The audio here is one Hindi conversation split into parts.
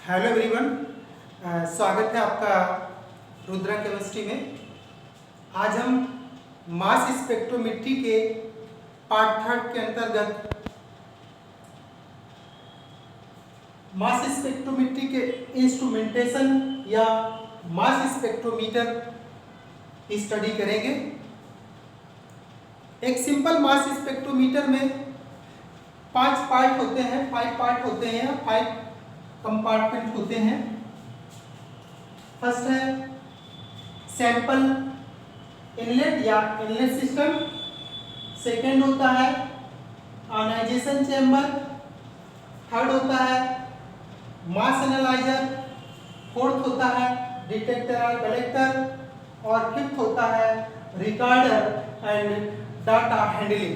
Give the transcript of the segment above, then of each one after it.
हेलो एवरीवन, स्वागत है आपका रुद्रा केमिस्ट्री में। आज हम मास स्पेक्ट्रोमेट्री के पार्ट थर्ड के अंतर्गत मास स्पेक्ट्रोमेट्री के इंस्ट्रूमेंटेशन या मास स्पेक्ट्रोमीटर की स्टडी करेंगे। एक सिंपल मास स्पेक्ट्रोमीटर में 5 पार्ट होते हैं, 5 पार्ट होते हैं, 5 कंपार्टमेंट होते हैं। फर्स्ट है सैंपल इनलेट या इनलेट सिस्टम। सेकेंड होता है आयोनाइजेशन चैम्बर। थर्ड होता है मास एनालाइजर। फोर्थ होता है डिटेक्टर और कलेक्टर। और फिफ्थ होता है रिकॉर्डर एंड डाटा हैंडलिंग।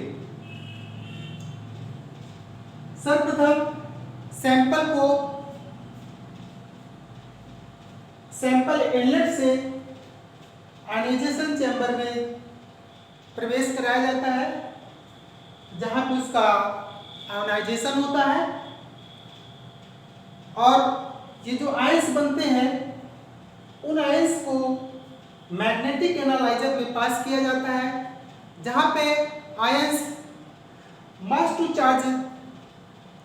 सर्वप्रथम सैंपल इनलेट से आयोनाइजेशन चैम्बर में प्रवेश कराया जाता है, जहां पर उसका आयोनाइजेशन होता है और ये जो आयंस बनते हैं उन आयंस को मैग्नेटिक एनालाइजर में पास किया जाता है, जहां पे ions mass to charge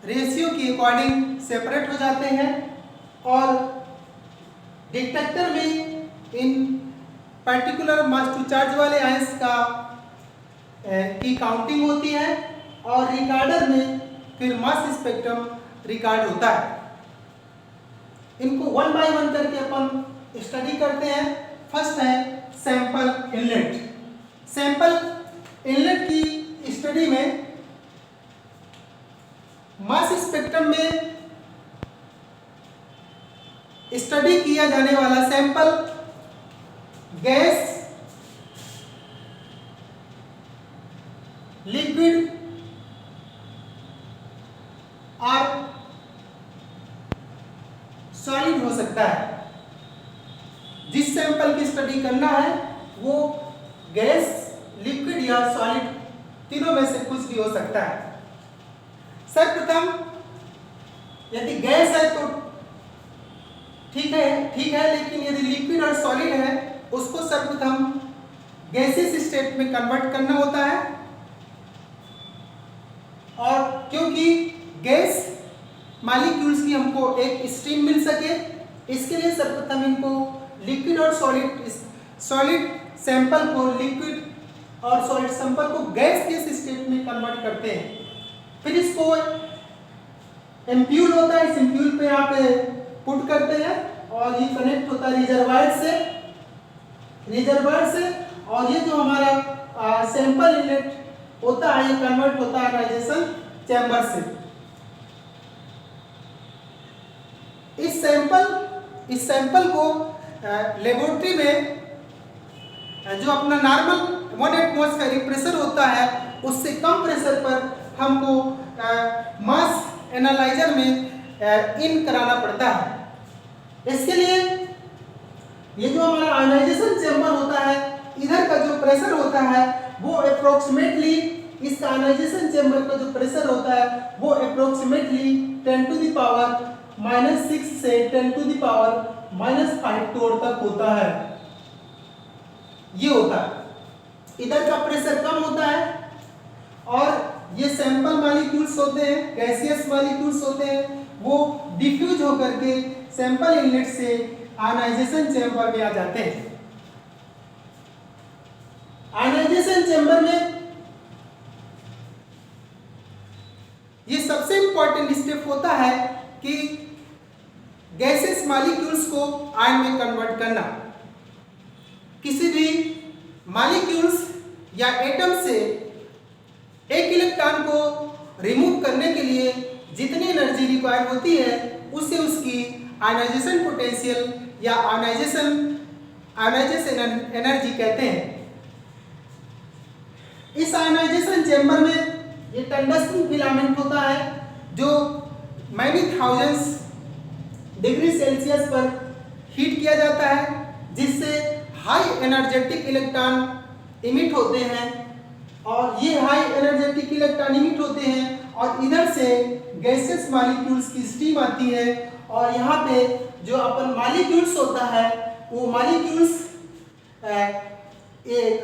ratio के अकॉर्डिंग सेपरेट हो जाते हैं और डिटेक्टर में इन पर्टिकुलर मास टू चार्ज वाले आयंस की काउंटिंग होती है और रिकॉर्डर में फिर मास स्पेक्ट्रम रिकॉर्ड होता है। इनको वन बाय वन करके अपन स्टडी करते हैं। फर्स्ट है सैंपल इनलेट। सैंपल इनलेट की स्टडी में मास स्पेक्ट्रम में स्टडी किया जाने वाला सैंपल गैस, लिक्विड और सॉलिड हो सकता है। जिस सैंपल की स्टडी करना है वो गैस, लिक्विड या सॉलिड तीनों में से कुछ भी हो सकता है। सर्वप्रथम यदि गैस है तो ठीक है, लेकिन यदि लिक्विड और सॉलिड है उसको सर्वप्रथम गैसियस स्टेट में कन्वर्ट करना होता है। और क्योंकि गैस मॉलिक्यूल्स की हमको एक स्ट्रीम मिल सके, इसके लिए सर्वप्रथम इनको लिक्विड और सॉलिड सैंपल को लिक्विड और सॉलिड सैंपल को गैस स्टेट में कन्वर्ट करते हैं। फिर इसको एम्प्यूल होता है, इस एम्प्यूल पे आप पुट करते हैं और ये कनेक्ट होता है रिजर्वायर से और ये जो हमारा सैंपल इनलेट होता है ये कन्वर्ट होता है आयोनाइजेशन चैम्बर से। इस सैंपल को लेबोरेटरी में जो अपना नॉर्मल 1 एटमॉस्फेरिक प्रेशर होता है उससे कम प्रेशर पर हमको मास एनालाइजर में इन कराना पड़ता है। इसके लिए ये जो हमारा आयोनाइजेशन चैम्बर होता है, इधर का जो प्रेशर होता है वो अप्रोक्सीमेटली, इस आयोनाइजेशन चैम्बर का जो प्रेशर होता है वो अप्रोक्सीमेटली 10⁻⁻⁻6 से 10⁻⁻5 तोड़ तक होता है। ये होता है, इधर का प्रेशर कम होता है और ये सैंपल मॉलिक्यूल्स होते हैं, गैसियस मॉलिक्यूल्स होते हैं, वो डिफ्यूज होकर के सैंपल इनलेट से आयोनाइजेशन चैम्बर में आ जाते हैं। आयोनाइजेशन चैम्बर में ये सबसे इंपॉर्टेंट स्टेप होता है कि गैसियस मॉलिक्यूल्स को आयन में कन्वर्ट करना। किसी भी मॉलिक्यूल्स या एटम से एक इलेक्ट्रॉन को रिमूव करने के लिए जितनी एनर्जी रिक्वायर होती है उसे उसकी आयोनाइजेशन पोटेंशियल या आयोनाइजेशन एनर्जी कहते हैं। इस आयोनाइजेशन चैम्बर में ये टंगस्टन फिलामेंट होता है जो मैनी थाउजेंड्स डिग्री सेल्सियस पर हीट किया जाता है, जिससे हाई एनर्जेटिक इलेक्ट्रॉन इमिट होते हैं और ये हाई एनर्जेटिक इलेक्ट्रॉन इमिट होते हैं और इधर से गैसेस मॉलिक्यूल्स की स्टीम आती है और यहाँ पे जो अपन मॉलिक्यूल्स होता है वो मॉलिक्यूल्स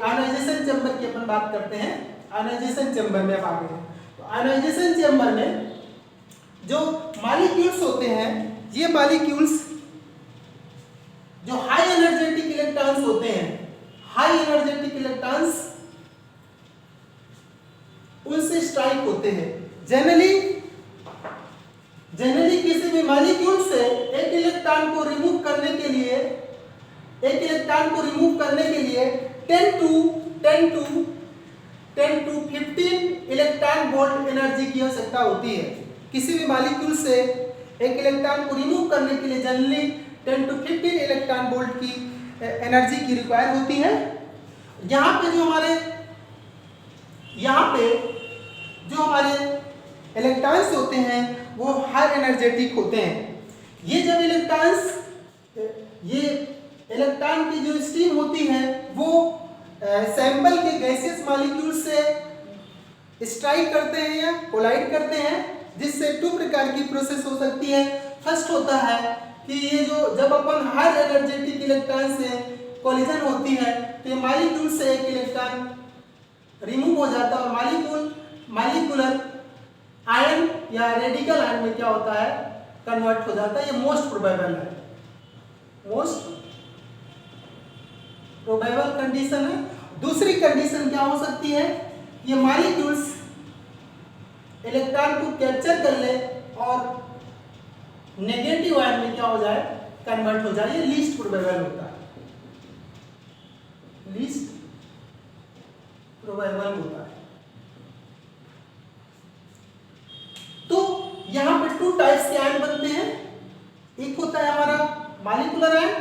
आयोनाइजेशन चैम्बर की अपन बात करते हैं। आयोनाइजेशन चैम्बर में अब आगे हैं तो आयोनाइजेशन चैम्बर में जो मॉलिक्यूल्स होते हैं ये मॉलिक्यूल्स जो हाई एनर्जेटिक इलेक्ट्रॉन्स होते हैं, हाई एनर्जेटिक इलेक्ट्रॉन्स उनसे स्ट्राइक होते हैं। जनरली किसी भी मॉलिक्यूल से एक इलेक्ट्रॉन को रिमूव करने के लिए 10 to 15 इलेक्ट्रॉन वोल्ट एनर्जी की आवश्यकता होती है। किसी भी मॉलिक्यूल से एक इलेक्ट्रॉन को रिमूव करने के लिए जनरली 10 to 15 इलेक्ट्रॉन वोल्ट की एनर्जी की रिक्वायर होती है। यहाँ पे जो हमारे इलेक्ट्रॉन्स होते हैं वो हाई एनर्जेटिक होते हैं। ये जब इलेक्ट्रॉन की जो स्टीम होती है वो सैंपल के गैसियस मॉलिक्यूल से स्ट्राइक करते हैं या कोलाइड करते हैं, जिससे 2 प्रकार की प्रोसेस हो सकती है। फर्स्ट होता है कि ये जो जब अपन हाई एनर्जेटिक इलेक्ट्रॉन से कोलिजन होती है तो ये मॉलिक्यूल से एक इलेक्ट्रॉन रिमूव हो जाता है और मॉलिक्यूलर आयन या रेडिकल आयन में क्या होता है, कन्वर्ट हो जाता है। ये मोस्ट प्रोबेबल कंडीशन है। दूसरी कंडीशन क्या हो सकती है, ये मॉलिक्यूल्स इलेक्ट्रॉन को कैप्चर कर ले और नेगेटिव आयन में क्या हो जाए, कन्वर्ट हो जाए। ये लीस्ट प्रोबेबल होता है, लीस्ट प्रोबेबल होता है। तो यहां पे 2 टाइप्स के आयन बनते हैं। एक होता है हमारा मॉलिक्यूलर आयन,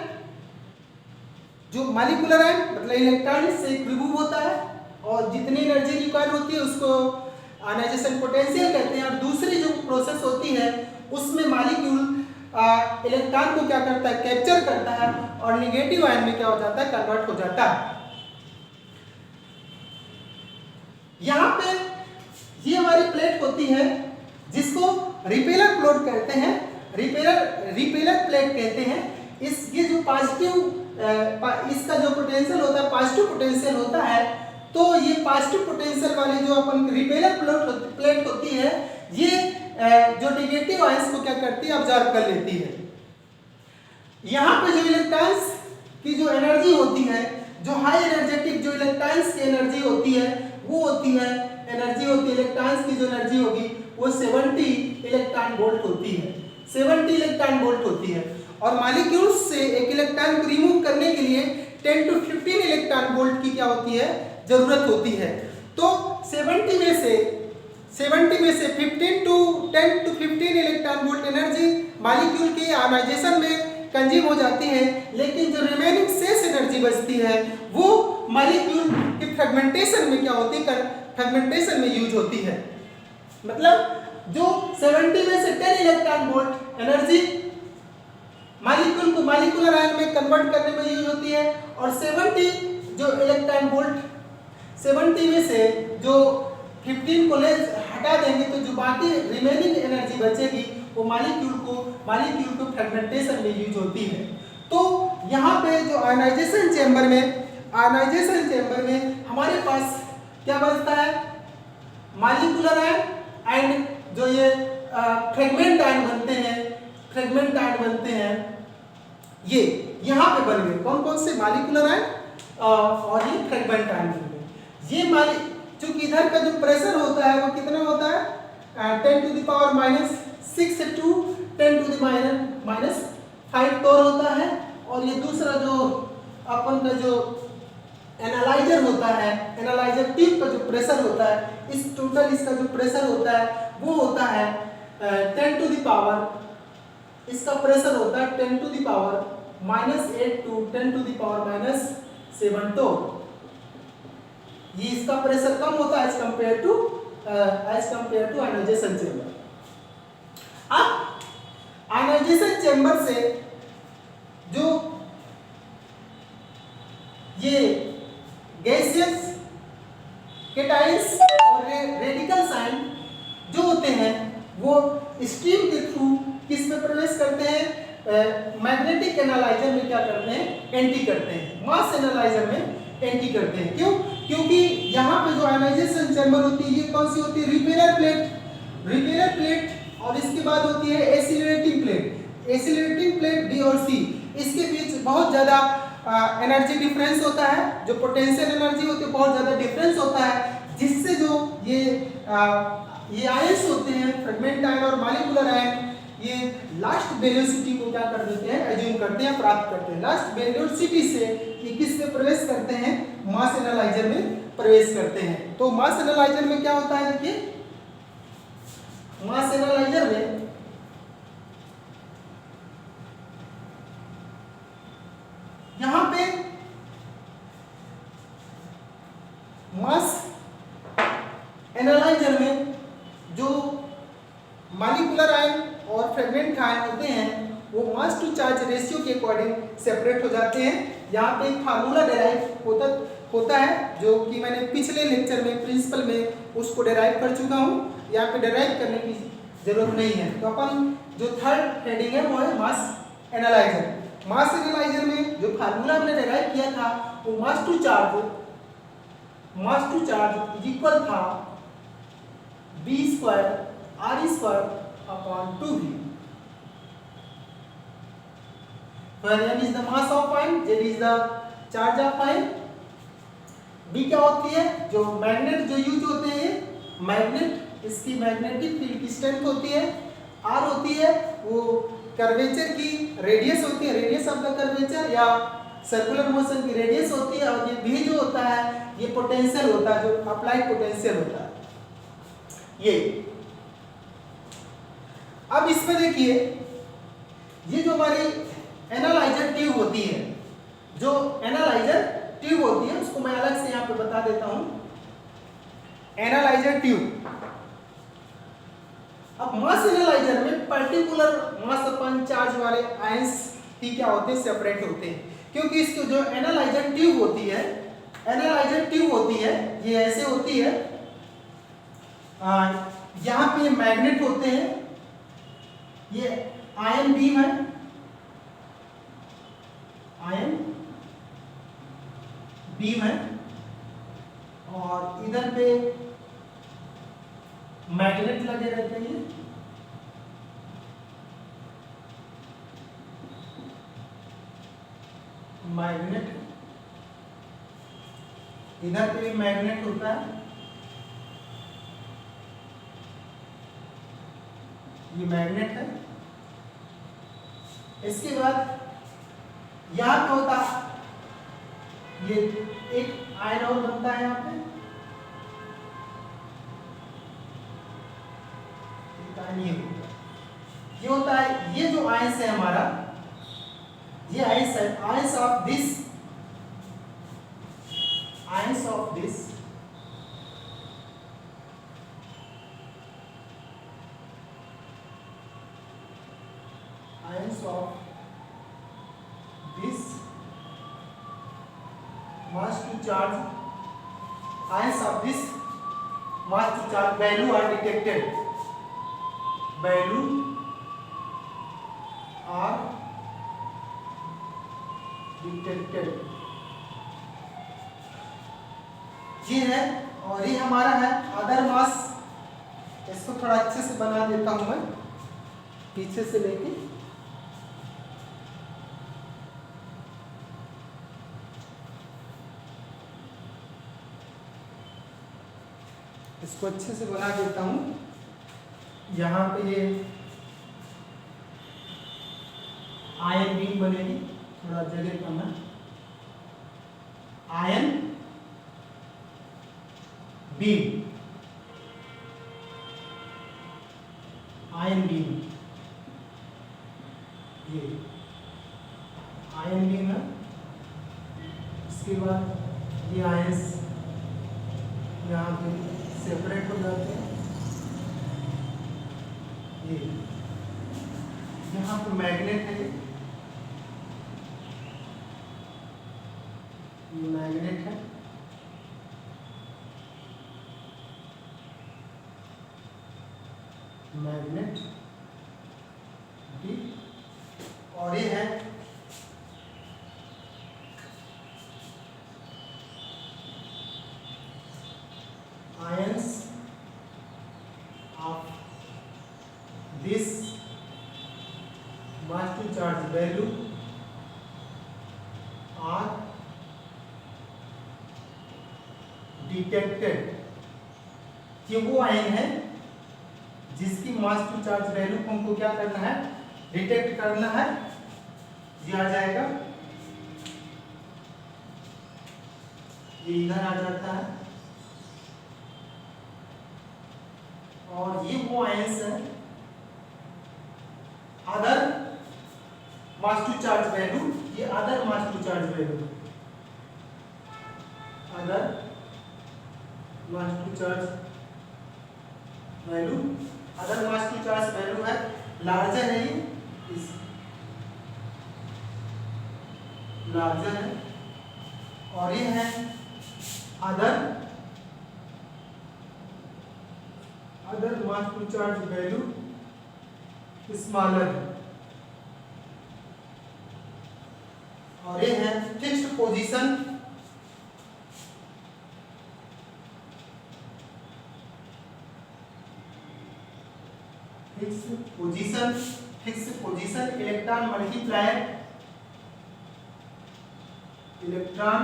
जो मॉलिक्यूलर आयन मतलब इलेक्ट्रॉन से रिमूव होता है और जितनी एनर्जी रिक्वायर होती है उसको आयोनाइजेशन पोटेंशियल कहते हैं। और दूसरी जो प्रोसेस होती है उसमें मॉलिक्यूल इलेक्ट्रॉन को क्या करता है, कैप्चर करता है और नेगेटिव आयन में क्या हो जाता है, कन्वर्ट हो जाता है। यहाँ पे ये हमारी प्लेट होती है जिसको रिपेलर प्लेट कहते हैं, रिपेलर प्लेट कहते हैं। ये जो पॉजिटिव इसका जो पोटेंशियल होता है पॉजिटिव पोटेंशियल होता है, तो ये पॉजिटिव पोटेंशियल वाली जो अपन रिपेलर प्लेट होती है ये जो नेगेटिव आयंस को क्या करती है, ऑब्जर्व कर लेती है। यहाँ पे जो इलेक्ट्रॉन्स की जो एनर्जी होती है, जो हाई एनर्जेटिक जो इलेक्ट्रॉन्स की एनर्जी होती है वो होती है इलेक्ट्रॉन्स की जो एनर्जी होगी वो 70 इलेक्ट्रॉन वोल्ट होती है, 70 इलेक्ट्रॉन वोल्ट होती है। और मॉलिक्यूल्स से एक इलेक्ट्रॉन को रिमूव करने के लिए 10 to 15 इलेक्ट्रॉन वोल्ट की क्या होती है, जरूरत होती है। तो 70 में से 10 to 15 electron volt energy molecule के आयोनाइजेशन में कंज्यूम हो जाती है, लेकिन जो रिमेनिंग शेष एनर्जी बचती है वो मॉलिक्यूल की फ्रेगमेंटेशन में क्या होती है, फ्रेगमेंटेशन में यूज होती है। मतलब जो 70 में से 10 इलेक्ट्रॉन वोल्ट एनर्जी मॉलिक्यूल को मॉलिक्यूलर आयन में कन्वर्ट करने में यूज होती है और 70 जो इलेक्ट्रॉन वोल्ट 70 में से जो 15 को ले हटा देंगे तो जो बाकी रिमेनिंग एनर्जी बचेगी वो मॉलिक्यूल को फ्रेगमेंटेशन में यूज होती है। तो यहाँ पे जो आयोनाइजेशन चेंबर में हमारे पास क्या बचता है, मॉलिक्यूलर आयन एंड जो ये फ्रेगमेंट आयन बनते हैं ये यहाँ पे बन गए। कौन कौन से, मॉलिक्यूलर आयन और ये फ्रेगमेंट आयन बन गए। ये चूंकि इधर का जो प्रेशर होता है वो कितना होता है, 10 to the power -6 to 10 to the -5 तोर होता है। और ये दूसरा जो अपन का जो एनालाइजर होता है, एनालाइजर टिप का जो प्रेशर होता है, इस टोटल इसका जो प्रेशर होता है वो होता है 10 to the power, इसका प्रेशर होता है 10 to the power -8 to 10 to the power -7 तो ये इसका प्रेशर कम होता है as compare to ionisation chamber. अब आयोनाइजेशन चेंबर से जो ये गैसियस केटायन वो स्ट्रीम के थ्रू किस में प्रवेश करते हैं, मैग्नेटिक एनालाइजर में क्या करते हैं, एंट्री करते हैं, मास एनालाइजर में एंट्री करते हैं। क्यों? क्योंकि यहाँ पे जो आयनाइजेशन चैम्बर होती है ये कौन सी होती है, रिपेलर प्लेट और इसके बाद होती है accelerating plate. Accelerating plate B और सी, इसके बीच बहुत ज़्यादा एनर्जी डिफरेंस होता है, जो पोटेंशियल एनर्जी होती है बहुत ज़्यादा डिफरेंस होता है, जिससे जो ये आयंस होते हैं, फ्रेगमेंट आयन और मॉलिक्यूलर आयन, ये लास्ट वेलोसिटी को क्या कर देते हैं, एज्यूम करते हैं, प्राप्त करते हैं। लास्ट वेलोसिटी से ये किस में प्रवेश करते हैं, मास एनालाइजर में प्रवेश करते हैं। तो मास एनालाइजर में क्या होता है, देखिए मास एनालाइजर में यहां पे मास एनालाइजर में जो मॉलिक्यूलर आयन और फ्रेगमेंट आयन होते हैं वो मास टू चार्ज रेशियो के अकॉर्डिंग सेपरेट हो जाते हैं। यहाँ पे एक फार्मूला डेराइव होता है जो कि मैंने पिछले लेक्चर में प्रिंसिपल में उसको डेराइव कर चुका हूँ, यहाँ पे डेराइव करने की जरूरत नहीं है। तो अपन जो थर्ड हेडिंग है वो है मास एनालाइजर। मास एनालाइजर में जो फार्मूला हमने डेराइव किया था वो मास टू चार्ज इज इक्वल था b² r² upon 2v, where m is the mass of ion, z is the charge of ion। b क्या होती है, जो मैग्नेट जो यूज होते हैं, मैग्नेट, इसकी मैग्नेटिक फील्ड की स्ट्रेंथ होती है। r होती है वो कर्वेचर की रेडियस होती है, रेडियस ऑफ द कर्वेचर या सर्कुलर मोशन की रेडियस होती है, और ये v जो होता है ये पोटेंशियल होता है, जो अप्लाइड पोटेंशियल होता है ये। अब इसमें देखिए ये जो हमारी एनालाइजर ट्यूब होती है, जो एनालाइजर ट्यूब होती है उसको मैं अलग से यहाँ पे बता देता हूं। एनालाइजर ट्यूब, अब मास एनालाइजर में पर्टिकुलर मास अपन चार्ज वाले आयंस ही क्या होते हैं, सेपरेट होते हैं। क्योंकि इसकी जो एनालाइजर ट्यूब होती है ये ऐसे होती है, यहाँ पे मैग्नेट होते हैं, ये आयन बीम है, और इधर पे मैग्नेट लगे रहते हैं। मैग्नेट, इधर पे भी मैग्नेट होता है, ये मैग्नेट है। इसके बाद यहां पे होता ये एक आयन और बनता है, यहाँ पे ये होता है, ये जो आयंस है हमारा, ये आयंस है, ions of this mass to charge, ions of this mass to charge value are detected, ये है। और ये हमारा है अदर मास, इसको थोड़ा अच्छे से बना देता हूं मैं पीछे से लेके। इसको अच्छे से बना देता हूं। यहाँ पे ये आयन बीम बनेगी, थोड़ा जगह कम है, आयन बीम, ये आयन बीम है। इसके बाद ये आयंस यहाँ पे सेपरेट हो जाते हैं। ये यहाँ पे मैग्नेट है, ये मैग्नेट है। मैग्नेट डी, और ये है ions of this mass to charge value are detected। ये वो आयन है जिसकी मास टू चार्ज वैल्यू को हमको क्या करना है, डिटेक्ट करना है। ये आ जाएगा, ये इधर आ जाता है, और ये वो आयंस है other mass to charge value, ये other mass to charge value, other mass to charge value, other mass to charge value है लार्जर है, ये इस लार्जर है, और ये है other mass to charge value smaller, और ये है fixed position, fix position electron multiplier, electron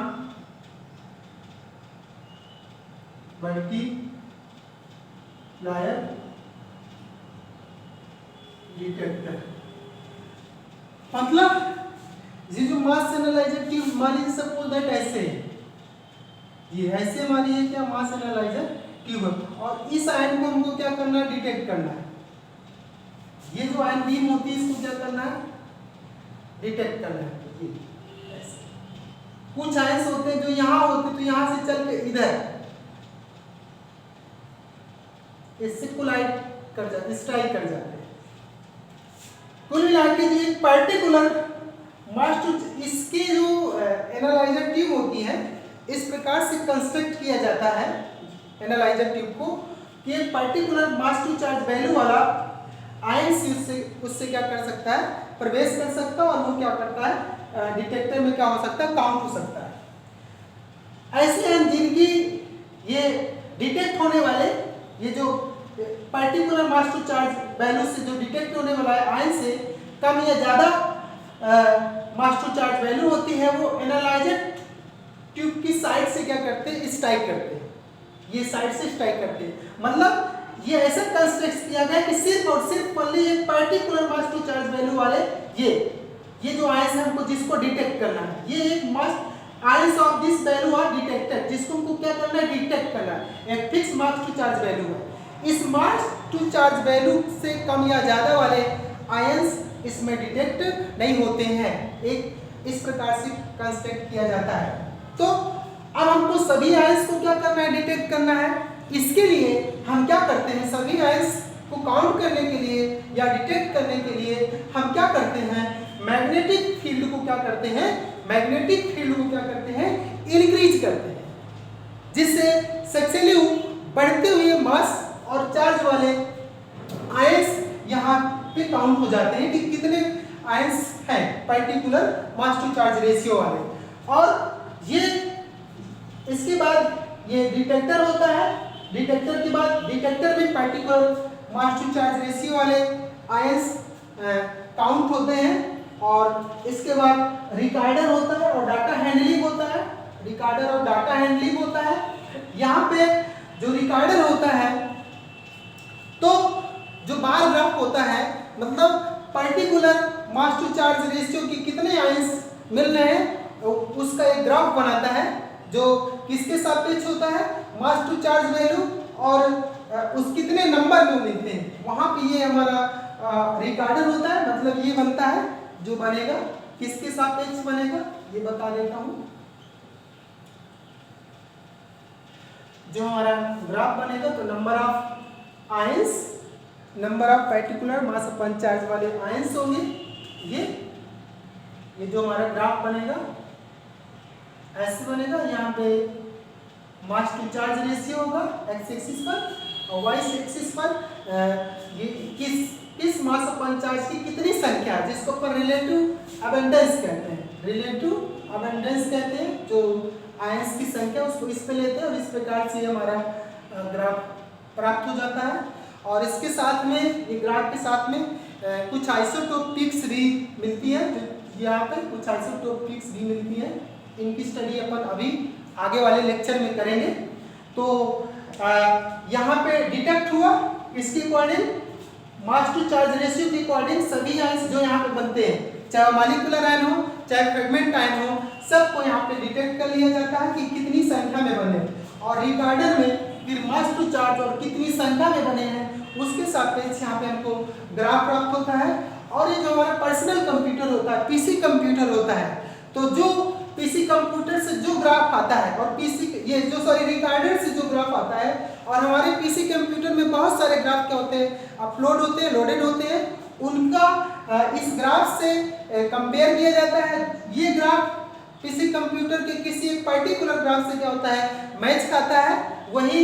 multiplier detector. मतलब ये जो मास एनालाइजर ट्यूब मानिए सपोज दैट ऐसे, ये ऐसे मानिए क्या मास एनालाइजर ट्यूब, और इस आयन को हमको क्या करना है, डिटेक्ट करना है। ये जो आयन बीम होती है इसको क्या करना है, डिटेक्ट करना है। ये ऐसे कुछ आयंस होते हैं जो यहाँ होते हैं, तो यहाँ से चल के इधर इससे कोलाइड कर जाते, स्ट्राइक कर जाते हैं। कुल मिला के जो एक पर्टिकुलर मास टू, इसके जो एनालाइजर ट्यूब होती है इस प्रकार से कंस्ट्रक्ट किया जाता है एनालाइजर ट्यूब को कि एक particular mass to charge value वाला आयंस उससे क्या कर सकता है, प्रवेश कर सकता है, और वो क्या करता है, डिटेक्टर में क्या हो सकता है, काउंट हो सकता है। ऐसे हैं जिनकी ये डिटेक्ट होने वाले, ये जो particular mass to charge value से जो डिटेक्ट होने वाला आयन से कम या ज़्यादा मास टू चार्ज वैल्यू होती है, वो एनालाइजर ट्यूब की साइड से क्या करते हैं, स्ट्राइक करते हैं, ये साइड से स्ट्राइक करते हैं। मतलब ये ऐसा कंस्ट्रक्ट किया गया कि सिर्फ और सिर्फ ओनली एक particular mass to charge value वाले ये जो आयंस है हमको जिसको डिटेक्ट करना है, ये एक mass ions of this value are detected, जिसको हमको क्या करना है, डिटेक्ट करना है। एक fix mass to charge value है, इस मास टू चार्ज वैल्यू से कम या ज्यादा वाले आयंस इसमें डिटेक्ट नहीं होते हैं। एक इस प्रकार से कंस्ट्रक्ट किया जाता है। तो अब हमको सभी आयंस को क्या करना है, डिटेक्ट करना है। इसके लिए हम क्या करते हैं, सभी आयंस को काउंट करने के लिए या डिटेक्ट करने के लिए हम क्या करते हैं, मैग्नेटिक फील्ड को क्या करते हैं, मैग्नेटिक फील्ड को क्या करते हैं, इंक्रीज करते हैं, जिससे सक्सेसिव बढ़ते हुए मास और चार्ज वाले आयंस यहाँ पे काउंट हो जाते हैं कि कितने आयंस हैं particular mass to charge ratio वाले। और ये इसके बाद ये डिटेक्टर होता है, डिटेक्टर के बाद डिटेक्टर में particular mass to charge ratio वाले आयंस काउंट होते हैं। और इसके बाद रिकॉर्डर होता है और डाटा हैंडलिंग होता है, रिकॉर्डर और डाटा हैंडलिंग होता है। यहाँ पे जो रिकॉर्डर होता है तो जो बार ग्राफ होता है, मतलब particular mass to charge ratio की कितने आयंस मिल रहे हैं उसका एक ग्राफ बनाता है, जो किसके सापेक्ष होता है, मास टू चार्ज वैल्यू और उस कितने नंबर में मिलते हैं, वहां पे ये हमारा रिकॉर्डर होता है। मतलब ये बनता है, जो बनेगा किसके सापेक्ष बनेगा ये बता देता हूं। जो हमारा ग्राफ बनेगा तो number of ions, number of particular mass upon charge वाले आयंस होंगे। ये जो हमारा ग्राफ बनेगा ऐसे बनेगा। यहाँ पे मास टू चार्ज रेशियो होगा एक्स एक्सिस पर, और वाई एक्सिस पर मास अपन चार्ज की कितनी संख्या है, जिसको अपन रिलेटिव अबंडेंस कहते हैं, रिलेटिव अबंडेंस कहते हैं, जो आयंस की संख्या उसको इस पे लेते हैं और इस प्रकार से हमारा ग्राफ प्राप्त हो जाता है। और इसके साथ में ये ग्राफ के साथ में कुछ आइसोटोप पीक्स भी मिलती है, जो यहाँ पे कुछ आइसोटोप पीक्स भी मिलती है। इनकी स्टडी अपन अभी आगे वाले लेक्चर में करेंगे। तो यहाँ पे डिटेक्ट हुआ इसके according mass to charge ratio के अकॉर्डिंग सभी आयंस जो यहाँ पे बनते हैं, चाहे मॉलिक्यूलर आयन हो चाहे फ्रेगमेंट आयन हो, सबको यहाँ पे डिटेक्ट कर लिया जाता है कि कितनी संख्या में बने, और रिकॉर्डर में फिर मास टू चार्ज और कितनी संख्या में बने हैं उसके सापेक्ष यहाँ पे हमको ग्राफ प्राप्त होता है। और ये जो हमारा पर्सनल कंप्यूटर होता है, पीसी कंप्यूटर होता है, तो जो पीसी कंप्यूटर से जो ग्राफ आता है और रिकॉर्डर से जो ग्राफ आता है, और हमारे पीसी कंप्यूटर में बहुत सारे ग्राफ क्या होते हैं, अपलोड होते हैं, लोडेड होते हैं, उनका इस ग्राफ से कंपेयर किया जाता है। ये ग्राफ पीसी कंप्यूटर के किसी एक पर्टिकुलर ग्राफ से क्या होता है, मैच खाता है, वही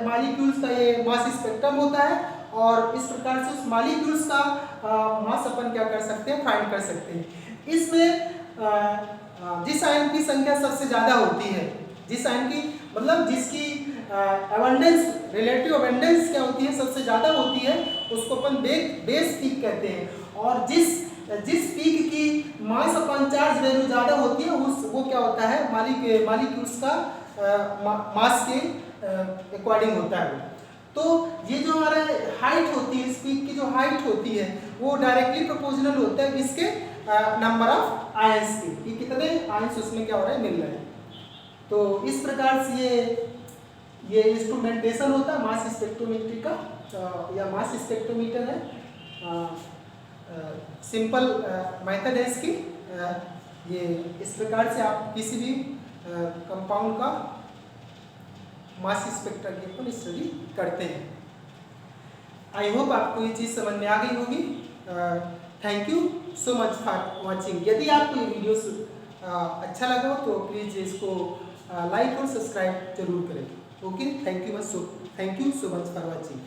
मॉलिक्यूल्स का ये मास स्पेक्ट्रम होता है। और इस प्रकार से उस मॉलिक्यूल्स का मास अपन क्या कर सकते हैं, फाइंड कर सकते हैं। इसमें जिस आयन की संख्या सबसे ज़्यादा होती है, जिस आयन की मतलब जिसकी अबंडेंस, रिलेटिव अबंडेंस क्या होती है, सबसे ज़्यादा होती है, उसको अपन बेस पीक कहते हैं। और जिस पीक की मास अपन चार्ज वैल्यू ज़्यादा होती है वो क्या होता है, मॉलिक्यूल्स का मास के अकॉर्डिंग होता है। तो ये जो हमारा हाइट होती है, इस पीक की जो हाइट होती है, वो डायरेक्टली प्रोपोर्शनल होता है किसके, नंबर ऑफ आयंस के, कि कितने आयंस उसमें क्या हो रहा है, मिल रहे हैं। तो इस प्रकार से ये इंस्ट्रूमेंटेशन होता है मास स्पेक्ट्रोमेट्री का, या मास स्पेक्ट्रोमीटर है। सिंपल मेथड है इसकी। ये इस प्रकार से आप किसी भी कंपाउंड का मास स्पेक्ट्रा की अपन स्टडी करते हैं। आई होप आपको ये चीज़ समझ में आ गई होगी। Thank you so much for watching. यदि आपको ये वीडियो अच्छा लगा हो तो प्लीज़ इसको लाइक और सब्सक्राइब जरूर करें। Okay, thank you so much for watching.